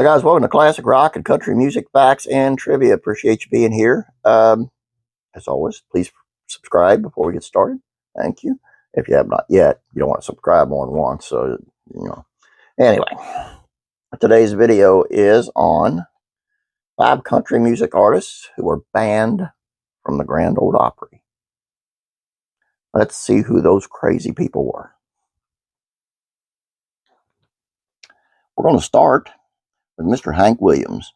Hi guys, welcome to Classic Rock and Country Music Facts and Trivia. Appreciate you being here. As always, please subscribe before we get started. Thank you. If you have not yet, you don't want to subscribe more than once. So, Anyway, today's video is on 5 country music artists who were banned from the Grand Ole Opry. Let's see who those crazy people were. We're going to start with Mr. Hank Williams.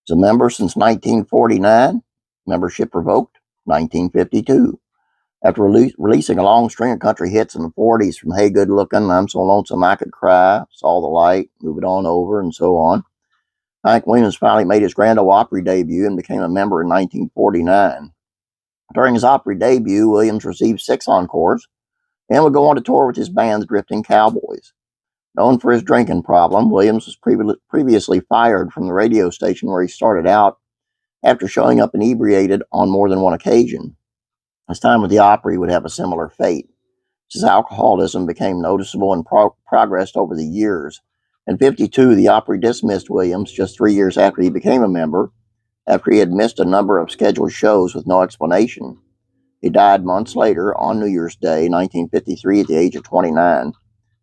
He's a member since 1949. Membership revoked 1952. After releasing a long string of country hits in the 40s from Hey Good Lookin', I'm So Lonesome I Could Cry, Saw the Light, Move It On Over, and so on, Hank Williams finally made his Grand Ole Opry debut and became a member in 1949. During his Opry debut, Williams received 6 encores and would go on to tour with his band, the Drifting Cowboys. Known for his drinking problem, Williams was previously fired from the radio station where he started out after showing up inebriated on more than one occasion. His time with the Opry would have a similar fate. His alcoholism became noticeable and progressed over the years. In 1952, the Opry dismissed Williams just 3 years after he became a member, after he had missed a number of scheduled shows with no explanation. He died months later on New Year's Day, 1953, at the age of 29.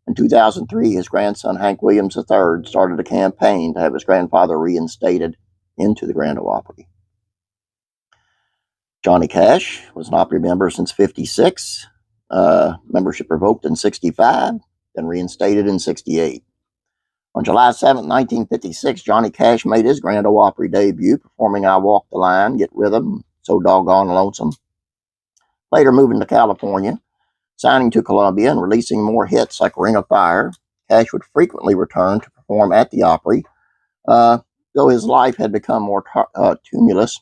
In 2003, his grandson, Hank Williams III, started a campaign to have his grandfather reinstated into the Grand Ole Opry. Johnny Cash was an Opry member since 1956. Membership revoked in 1965, then reinstated in 1968. On July 7, 1956, Johnny Cash made his Grand Ole Opry debut, performing I Walk the Line, Get Rhythm, So Doggone Lonesome. Later moving to California, signing to Columbia and releasing more hits like Ring of Fire, Cash would frequently return to perform at the Opry, though his life had become more tumultuous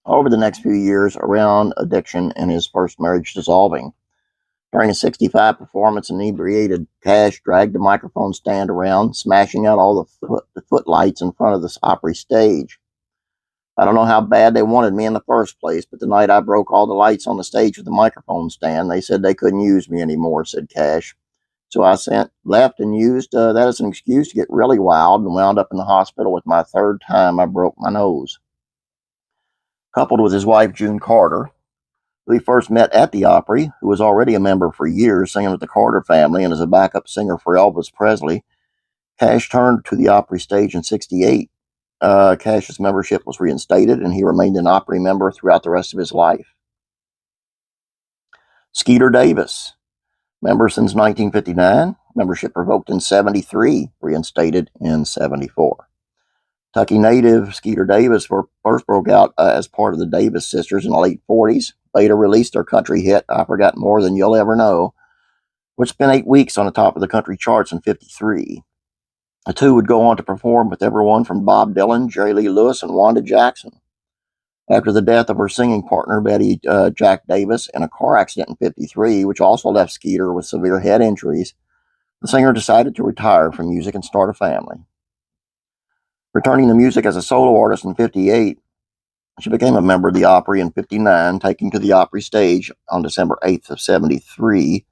over the next few years around addiction and his first marriage dissolving. During a 1965 performance, inebriated Cash dragged the microphone stand around, smashing out all the footlights in front of the Opry stage. I don't know how bad they wanted me in the first place, but the night I broke all the lights on the stage with the microphone stand, they said they couldn't use me anymore, said Cash. So I left and used that as an excuse to get really wild and wound up in the hospital with my 3rd time I broke my nose. Coupled with his wife, June Carter, who he first met at the Opry, who was already a member for years, singing with the Carter family and as a backup singer for Elvis Presley, Cash turned to the Opry stage in 1968. Cash's membership was reinstated, and he remained an Opry member throughout the rest of his life. Skeeter Davis, member since 1959, membership revoked in 1973, reinstated in 1974. Kentucky native Skeeter Davis first broke out as part of the Davis Sisters in the late 1940s, later released their country hit, I Forgot More Than You'll Ever Know, which spent 8 weeks on the top of the country charts in 1953. The two would go on to perform with everyone from Bob Dylan, Jerry Lee Lewis, and Wanda Jackson. After the death of her singing partner, Betty Jack Davis, in a car accident in 1953, which also left Skeeter with severe head injuries, the singer decided to retire from music and start a family. Returning to music as a solo artist in 1958, she became a member of the Opry in 1959, taking to the Opry stage on December 8th of 1973,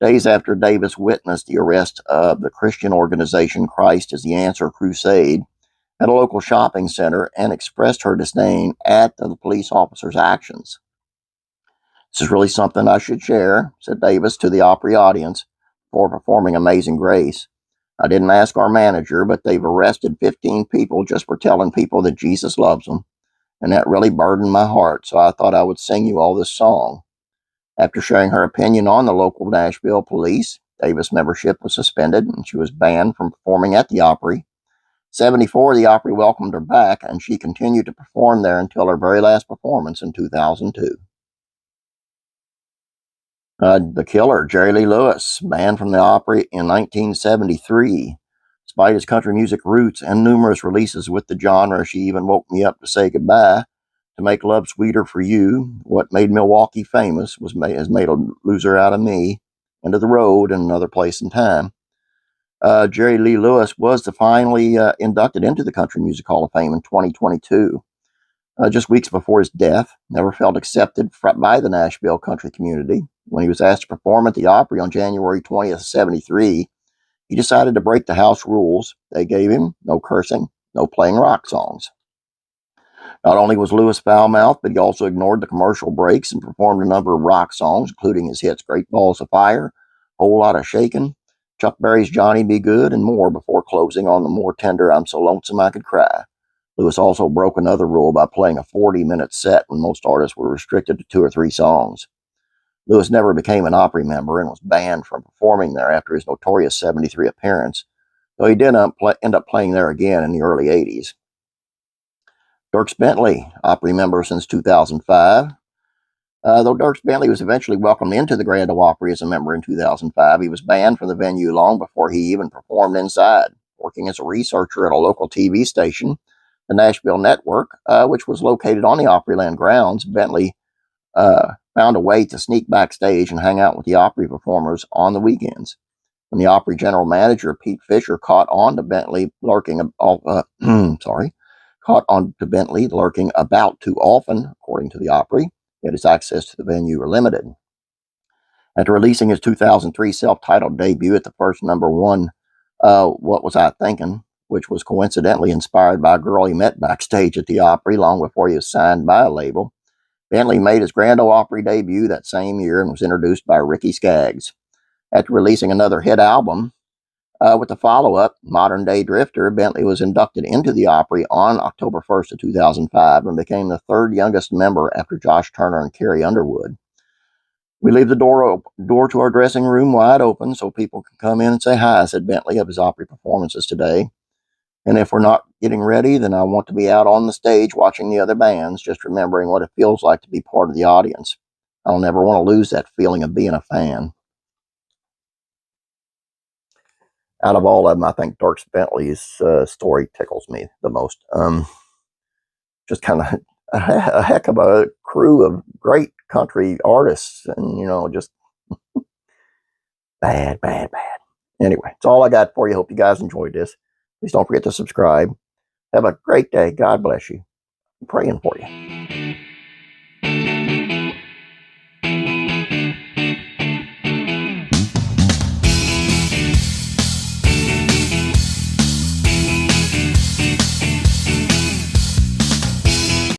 days after Davis witnessed the arrest of the Christian organization Christ is the Answer Crusade at a local shopping center and expressed her disdain at the police officer's actions. This is really something I should share, said Davis to the Opry audience before performing Amazing Grace. I didn't ask our manager, but they've arrested 15 people just for telling people that Jesus loves them, and that really burdened my heart, so I thought I would sing you all this song. After sharing her opinion on the local Nashville police, Davis' membership was suspended and she was banned from performing at the Opry. In 1974, the Opry welcomed her back, and she continued to perform there until her very last performance in 2002. The Killer, Jerry Lee Lewis, banned from the Opry in 1973. Despite his country music roots and numerous releases with the genre, She Even Woke Me Up to Say Goodbye, To Make Love Sweeter for You, What Made Milwaukee Famous has made a loser out of me, End of the Road, and Another Place and Time. Jerry Lee Lewis was finally inducted into the Country Music Hall of Fame in 2022. Just weeks before his death, never felt accepted by the Nashville country community. When he was asked to perform at the Opry on January 20th, 1973, he decided to break the house rules they gave him: no cursing, no playing rock songs. Not only was Lewis foul-mouthed, but he also ignored the commercial breaks and performed a number of rock songs, including his hits Great Balls of Fire, Whole Lotta Shakin', Chuck Berry's Johnny Be Good, and more, before closing on the more tender I'm So Lonesome I Could Cry. Lewis also broke another rule by playing a 40-minute set when most artists were restricted to 2 or 3 songs. Lewis never became an Opry member and was banned from performing there after his notorious 73 appearance, though he did end up playing there again in the early 80s. Dierks Bentley, Opry member since 2005. Though Dierks Bentley was eventually welcomed into the Grand Ole Opry as a member in 2005, he was banned from the venue long before he even performed inside. Working as a researcher at a local TV station, the Nashville Network, which was located on the Opryland grounds, Bentley found a way to sneak backstage and hang out with the Opry performers on the weekends. When the Opry general manager, Pete Fisher, caught on to Bentley lurking about too often, according to the Opry, yet his access to the venue were limited. After releasing his 2003 self-titled debut at the first #1, What Was I Thinking?, which was coincidentally inspired by a girl he met backstage at the Opry long before he was signed by a label, Bentley made his Grand Ole Opry debut that same year and was introduced by Ricky Skaggs. After releasing another hit album with the follow-up, Modern Day Drifter, Bentley was inducted into the Opry on October 1st of 2005 and became the 3rd youngest member after Josh Turner and Carrie Underwood. We leave the door to our dressing room wide open so people can come in and say hi, said Bentley of his Opry performances today. And if we're not getting ready, then I want to be out on the stage watching the other bands, just remembering what it feels like to be part of the audience. I'll never want to lose that feeling of being a fan. Out of all of them, I think Dierks Bentley's story tickles me the most. Just kind of a heck of a crew of great country artists, and, just bad. Anyway, it's all I got for you. Hope you guys enjoyed this. Please don't forget to subscribe. Have a great day. God bless you. I'm praying for you.